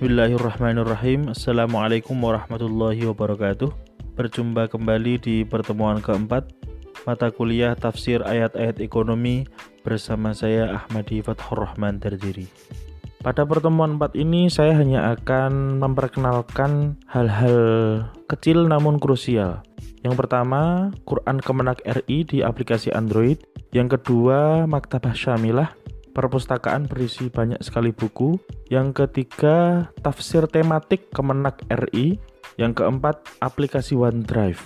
Bismillahirrahmanirrahim. Assalamualaikum warahmatullahi wabarakatuh. Berjumpa kembali di pertemuan keempat mata kuliah tafsir ayat-ayat ekonomi bersama saya Ahmadi Fathur Rahman Dardiri. Pada pertemuan 4 ini saya hanya akan memperkenalkan hal-hal kecil namun krusial. Yang pertama, Quran Kemenak RI di aplikasi Android. Yang kedua, Maktabah Syamilah, perpustakaan berisi banyak sekali buku. Yang ketiga, tafsir tematik Kemenak RI. Yang keempat, aplikasi OneDrive.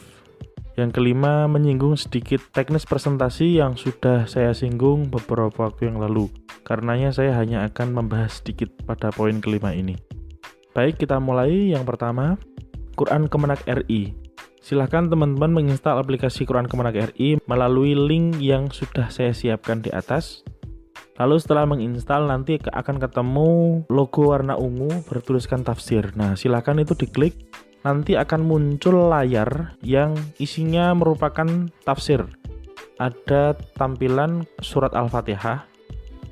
Yang kelima, menyinggung sedikit teknis presentasi yang sudah saya singgung beberapa waktu yang lalu. Karenanya saya hanya akan membahas sedikit pada poin kelima ini. Baik, kita mulai. Yang pertama, Quran Kemenak RI. Silahkan teman-teman menginstal aplikasi Quran Kemenak RI melalui link yang sudah saya siapkan di atas. Lalu setelah menginstal nanti akan ketemu logo warna ungu bertuliskan tafsir. Nah, silahkan itu diklik. Nanti akan muncul layar yang isinya merupakan tafsir. Ada tampilan surat Al-Fatihah.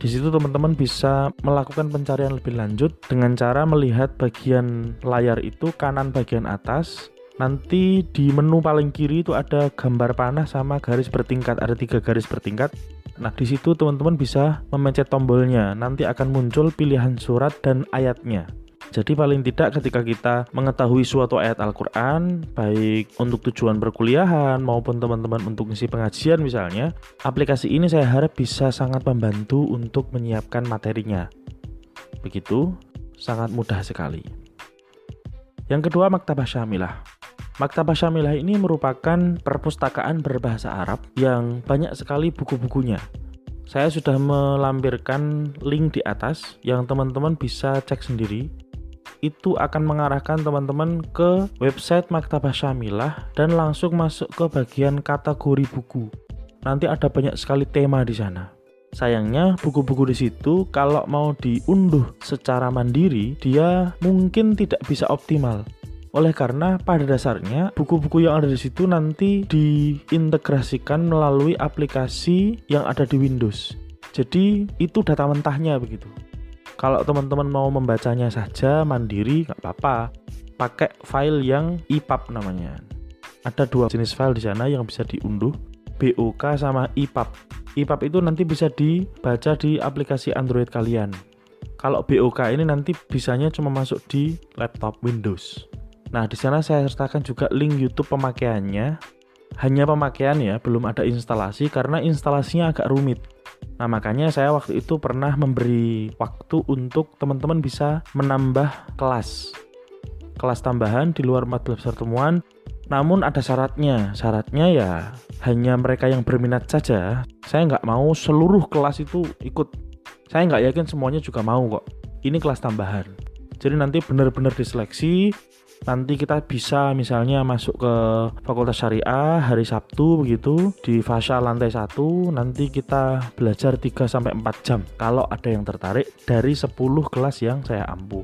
Di situ teman-teman bisa melakukan pencarian lebih lanjut dengan cara melihat bagian layar itu kanan bagian atas. Nanti di menu paling kiri itu ada gambar panah sama garis bertingkat, ada 3 garis bertingkat. Nah, di situ teman-teman bisa memencet tombolnya. Nanti akan muncul pilihan surat dan ayatnya. Jadi paling tidak ketika kita mengetahui suatu ayat Al-Quran, baik untuk tujuan perkuliahan maupun teman-teman untuk ngisi pengajian misalnya, aplikasi ini saya harap bisa sangat membantu untuk menyiapkan materinya. Begitu, sangat mudah sekali. Yang kedua, Maktabah Syamilah. Maktabah Syamilah ini merupakan perpustakaan berbahasa Arab yang banyak sekali buku-bukunya. Saya sudah melampirkan link di atas yang teman-teman bisa cek sendiri. Itu akan mengarahkan teman-teman ke website Maktabah Syamilah dan langsung masuk ke bagian kategori buku. Nanti ada banyak sekali tema di sana. Sayangnya buku-buku di situ kalau mau diunduh secara mandiri, dia mungkin tidak bisa optimal. Oleh karena pada dasarnya buku-buku yang ada di situ nanti diintegrasikan melalui aplikasi yang ada di Windows. Jadi itu data mentahnya begitu. Kalau teman-teman mau membacanya saja mandiri nggak apa-apa, pakai file yang EPUB namanya. Ada 2 jenis file di sana yang bisa diunduh, BOK sama EPUB. EPUB itu nanti bisa dibaca di aplikasi Android kalian. Kalau BOK ini nanti bisanya cuma masuk di laptop Windows. Nah, di sana saya sertakan juga link YouTube pemakaiannya. Hanya pemakaian ya, belum ada instalasi karena instalasinya agak rumit. Nah, makanya saya waktu itu pernah memberi waktu untuk teman-teman bisa menambah kelas tambahan di luar 14 pertemuan. Namun ada syaratnya. Syaratnya ya hanya mereka yang berminat saja. Saya nggak mau seluruh kelas itu ikut. Saya nggak yakin semuanya juga mau kok. Ini kelas tambahan. Jadi nanti benar-benar diseleksi. Nanti kita bisa misalnya masuk ke Fakultas Syariah hari Sabtu begitu di Fasha lantai 1, nanti kita belajar 3-4 jam kalau ada yang tertarik dari 10 kelas yang saya ampu.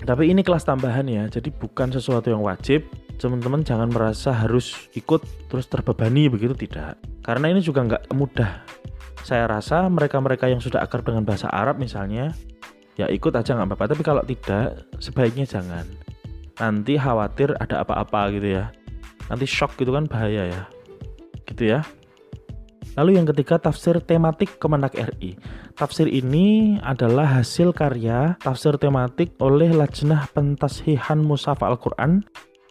Tapi ini kelas tambahan ya, jadi bukan sesuatu yang wajib. Teman-teman jangan merasa harus ikut terus terbebani begitu, tidak. Karena ini juga nggak mudah. Saya rasa mereka-mereka yang sudah akrab dengan bahasa Arab misalnya, ya ikut aja nggak apa-apa. Tapi kalau tidak, sebaiknya jangan. Nanti khawatir ada apa-apa gitu ya. Nanti shock gitu kan bahaya ya. Gitu ya. Lalu yang ketiga, tafsir tematik Kemenak RI. Tafsir ini adalah hasil karya tafsir tematik oleh Lajnah Pentashihan Mushaf Al-Quran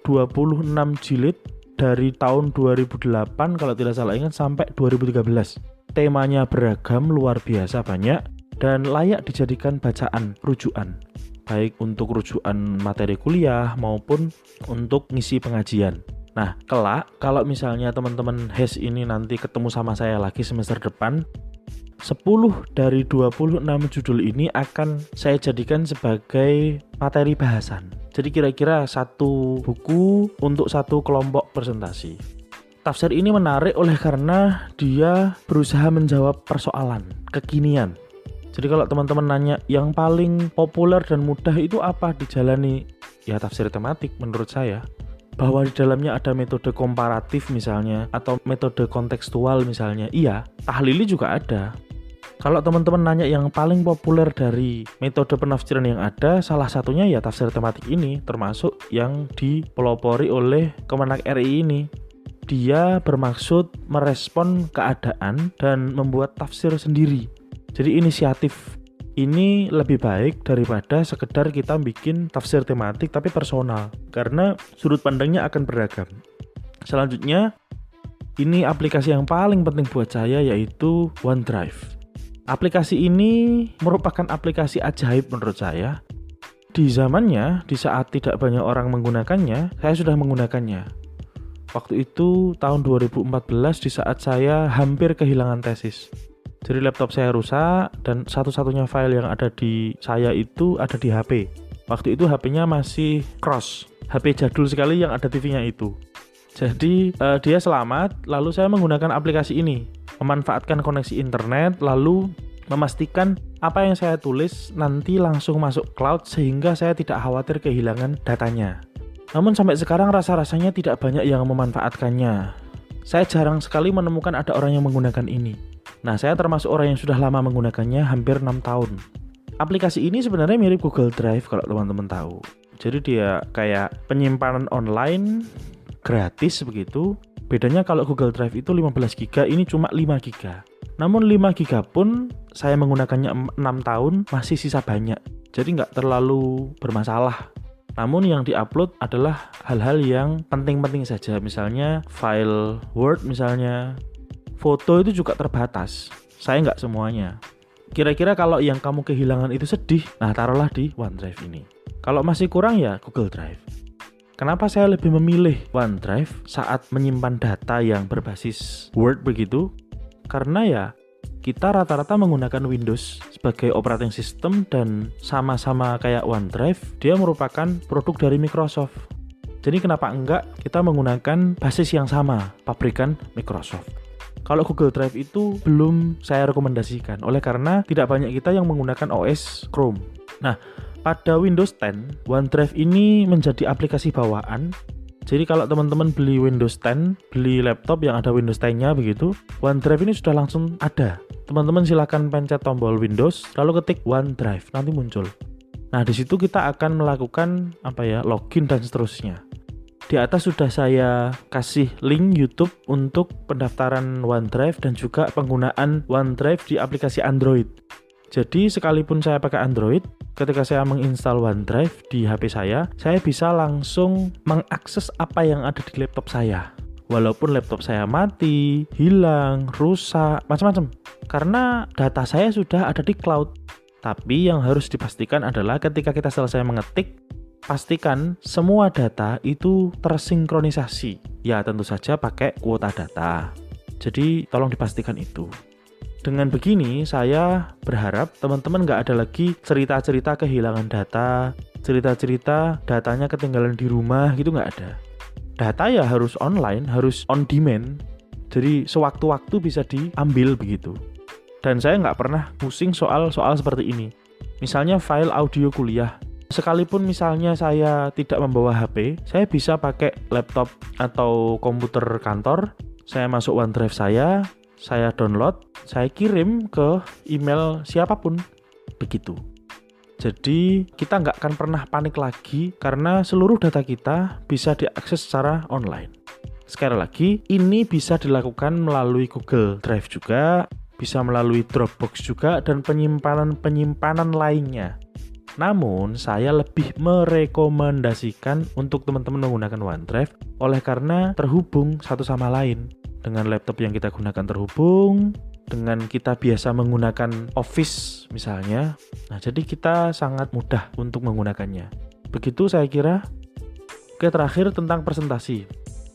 26 jilid dari tahun 2008 kalau tidak salah ingat sampai 2013. Temanya beragam, luar biasa banyak dan layak dijadikan bacaan rujukan. Baik untuk rujukan materi kuliah maupun untuk ngisi pengajian. Nah, kelak kalau misalnya teman-teman HES ini nanti ketemu sama saya lagi semester depan, 10 dari 26 judul ini akan saya jadikan sebagai materi bahasan. Jadi kira-kira satu buku untuk satu kelompok presentasi. Tafsir ini menarik oleh karena dia berusaha menjawab persoalan kekinian. Jadi kalau teman-teman nanya yang paling populer dan mudah itu apa dijalani? Ya tafsir tematik menurut saya. Bahwa di dalamnya ada metode komparatif misalnya, atau metode kontekstual misalnya. Iya, tahlili juga ada. Kalau teman-teman nanya yang paling populer dari metode penafsiran yang ada, salah satunya ya tafsir tematik ini, termasuk yang dipelopori oleh Kemenak RI ini. Dia bermaksud merespon keadaan dan membuat tafsir sendiri. Jadi inisiatif ini lebih baik daripada sekedar kita bikin tafsir tematik tapi personal, karena sudut pandangnya akan beragam. Selanjutnya, ini aplikasi yang paling penting buat saya, yaitu OneDrive. Aplikasi ini merupakan aplikasi ajaib menurut saya. Di zamannya, di saat tidak banyak orang menggunakannya, saya sudah menggunakannya. Waktu itu tahun 2014 di saat saya hampir kehilangan tesis. Jadi laptop saya rusak dan satu-satunya file yang ada di saya itu ada di HP. Waktu itu HP-nya masih Cross, HP jadul sekali yang ada TV-nya itu. Jadi dia selamat, lalu saya menggunakan aplikasi ini, memanfaatkan koneksi internet, lalu memastikan apa yang saya tulis nanti langsung masuk cloud sehingga saya tidak khawatir kehilangan datanya. Namun sampai sekarang rasa-rasanya tidak banyak yang memanfaatkannya. Saya jarang sekali menemukan ada orang yang menggunakan ini. Nah, saya termasuk orang yang sudah lama menggunakannya, hampir 6 tahun. Aplikasi ini sebenarnya mirip Google Drive kalau teman-teman tahu. Jadi dia kayak penyimpanan online gratis begitu. Bedanya kalau Google Drive itu 15 GB, ini cuma 5 GB. Namun 5 GB pun saya menggunakannya 6 tahun masih sisa banyak. Jadi nggak terlalu bermasalah. Namun yang diupload adalah hal-hal yang penting-penting saja. Misalnya file Word misalnya. Foto itu juga terbatas. Saya nggak semuanya. Kira-kira kalau yang kamu kehilangan itu sedih, nah taruhlah di OneDrive ini. Kalau masih kurang ya Google Drive. Kenapa saya lebih memilih OneDrive saat menyimpan data yang berbasis Word begitu? Karena ya kita rata-rata menggunakan Windows sebagai operating system dan sama-sama kayak OneDrive, dia merupakan produk dari Microsoft. Jadi kenapa enggak kita menggunakan basis yang sama, pabrikan Microsoft. Kalau Google Drive itu belum saya rekomendasikan, oleh karena tidak banyak kita yang menggunakan OS Chrome. Nah, pada Windows 10, OneDrive ini menjadi aplikasi bawaan. Jadi kalau teman-teman beli Windows 10, beli laptop yang ada Windows 10-nya begitu, OneDrive ini sudah langsung ada. Teman-teman silakan pencet tombol Windows, lalu ketik OneDrive, nanti muncul. Nah, di situ kita akan melakukan login dan seterusnya. Di atas sudah saya kasih link YouTube untuk pendaftaran OneDrive dan juga penggunaan OneDrive di aplikasi Android. Jadi sekalipun saya pakai Android, ketika saya menginstal OneDrive di HP saya bisa langsung mengakses apa yang ada di laptop saya. Walaupun laptop saya mati, hilang, rusak, macam-macam. Karena data saya sudah ada di cloud. Tapi yang harus dipastikan adalah ketika kita selesai mengetik, pastikan semua data itu tersinkronisasi. Ya tentu saja pakai kuota data. Jadi tolong dipastikan itu. Dengan begini, saya berharap teman-teman nggak ada lagi cerita-cerita kehilangan data, cerita-cerita datanya ketinggalan di rumah, gitu nggak ada. Data ya harus online, harus on demand, jadi sewaktu-waktu bisa diambil begitu. Dan saya nggak pernah pusing soal seperti ini. Misalnya file audio kuliah, sekalipun misalnya saya tidak membawa HP, saya bisa pakai laptop atau komputer kantor, saya masuk OneDrive saya download, saya kirim ke email siapapun, begitu. Jadi kita nggak akan pernah panik lagi karena seluruh data kita bisa diakses secara online. Sekali lagi, ini bisa dilakukan melalui Google Drive juga, bisa melalui Dropbox juga, dan penyimpanan lainnya. Namun, saya lebih merekomendasikan untuk teman-teman menggunakan OneDrive oleh karena terhubung satu sama lain. Dengan laptop yang kita gunakan terhubung, dengan kita biasa menggunakan Office misalnya. Nah, jadi kita sangat mudah untuk menggunakannya. Begitu saya kira. Oke, terakhir tentang presentasi.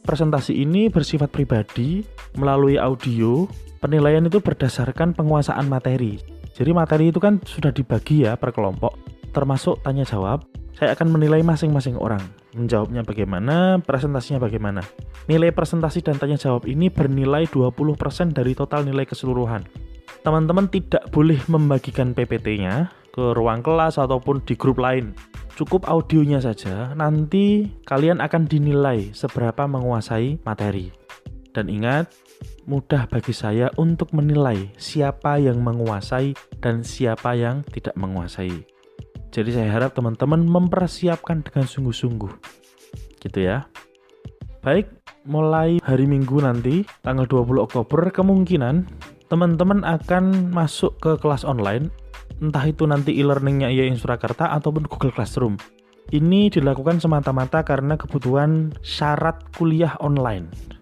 Presentasi ini bersifat pribadi, melalui audio. Penilaian itu berdasarkan penguasaan materi. Jadi materi itu kan sudah dibagi ya per kelompok, termasuk tanya jawab. Saya akan menilai masing-masing orang, menjawabnya bagaimana, presentasinya bagaimana. Nilai presentasi dan tanya jawab ini bernilai 20% dari total nilai keseluruhan. Teman-teman tidak boleh membagikan PPT-nya ke ruang kelas ataupun di grup lain. Cukup audionya saja, nanti kalian akan dinilai seberapa menguasai materi. Dan ingat, mudah bagi saya untuk menilai siapa yang menguasai dan siapa yang tidak menguasai. Jadi saya harap teman-teman mempersiapkan dengan sungguh-sungguh. Gitu ya. Baik, mulai hari Minggu nanti, tanggal 20 Oktober, kemungkinan teman-teman akan masuk ke kelas online, entah itu nanti e-learningnya IAIN Surakarta ataupun Google Classroom. Ini dilakukan semata-mata karena kebutuhan syarat kuliah online.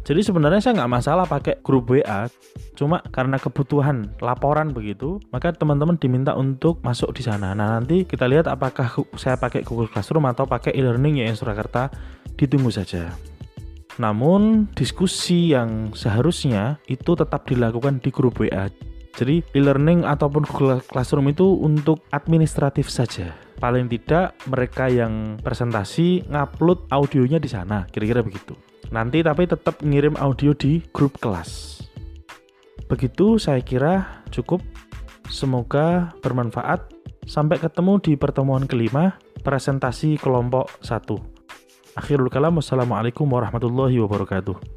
Jadi sebenarnya saya nggak masalah pakai grup WA, cuma karena kebutuhan laporan begitu, maka teman-teman diminta untuk masuk di sana. Nah, nanti kita lihat apakah saya pakai Google Classroom atau pakai e-learning IAIN Surakarta, ditunggu saja. Namun, diskusi yang seharusnya itu tetap dilakukan di grup WA. Jadi, e-learning ataupun Google Classroom itu untuk administratif saja. Paling tidak mereka yang presentasi ngupload audionya di sana, kira-kira begitu. Nanti tapi tetap ngirim audio di grup kelas. Begitu saya kira cukup. Semoga bermanfaat. Sampai ketemu di pertemuan kelima, presentasi kelompok 1. Akhirul kalam, wassalamualaikum warahmatullahi wabarakatuh.